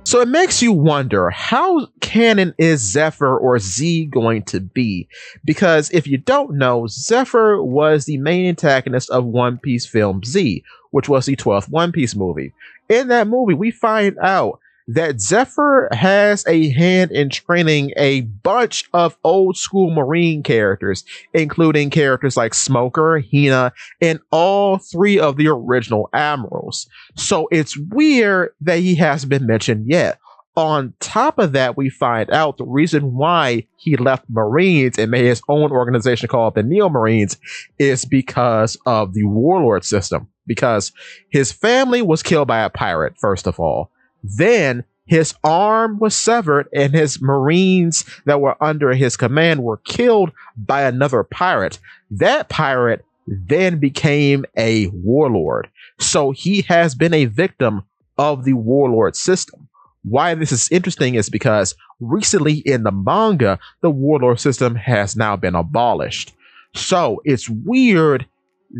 So it makes you wonder, how canon is Zephyr or Z going to be? Because if you don't know, Zephyr was the main antagonist of One Piece film Z, which was the 12th One Piece movie. In that movie, we find out that Zephyr has a hand in training a bunch of old school Marine characters, including characters like Smoker, Hina, and all three of the original admirals. So it's weird that he hasn't been mentioned yet. On top of that, we find out the reason why he left Marines and made his own organization called the Neo Marines is because of the warlord system. Because his family was killed by a pirate, first of all. Then his arm was severed, and his Marines that were under his command were killed by another pirate. That pirate then became a warlord. So he has been a victim of the warlord system. Why this is interesting is because recently in the manga, the warlord system has now been abolished. So it's weird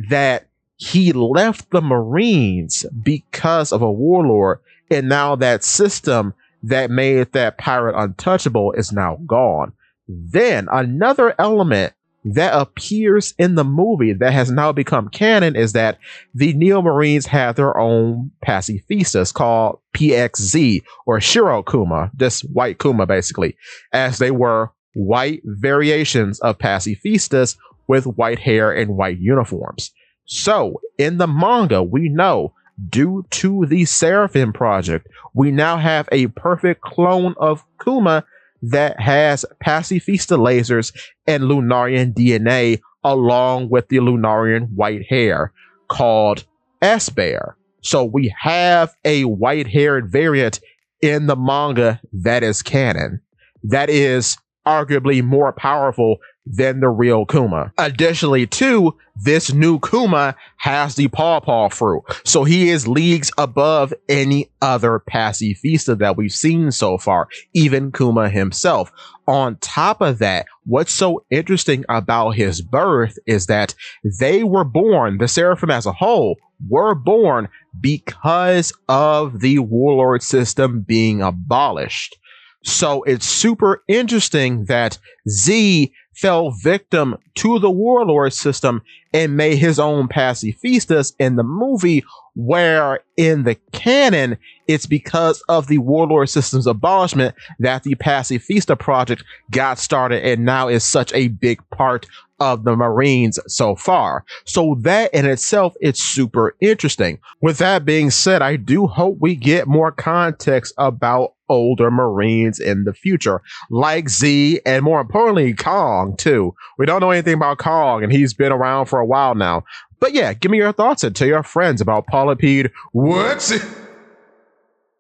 that he left the Marines because of a warlord, and now that system that made that pirate untouchable is now gone. Then another element that appears in the movie that has now become canon is that the Neo Marines have their own pacifistas called PXZ, or Shiro Kuma, this white Kuma basically, as they were white variations of pacifistas with white hair and white uniforms. So in the manga, we know, due to the Seraphim project, we now have a perfect clone of Kuma that has pacifista lasers and Lunarian DNA along with the Lunarian white hair called Esper. So we have a white-haired variant in the manga that is canon. That is arguably more powerful than the real Kuma. Additionally, too, this new Kuma has the Paw Paw fruit, so he is leagues above any other pacifista that we've seen so far, even Kuma himself. On top of that, what's so interesting about his birth is that they were born, the Seraphim as a whole, were born because of the warlord system being abolished. So it's super interesting that Z fell victim to the warlord system and made his own pacifistas in the movie, where in the canon, it's because of the warlord system's abolishment that the pacifista project got started and now is such a big part of the Marines so far. So that in itself, it's super interesting. With that being said, I do hope we get more context about older Marines in the future, like Z, and more importantly, Kong too. We don't know anything about Kong, and he's been around for a while now. But yeah, give me your thoughts and tell your friends about Polypede. What's it?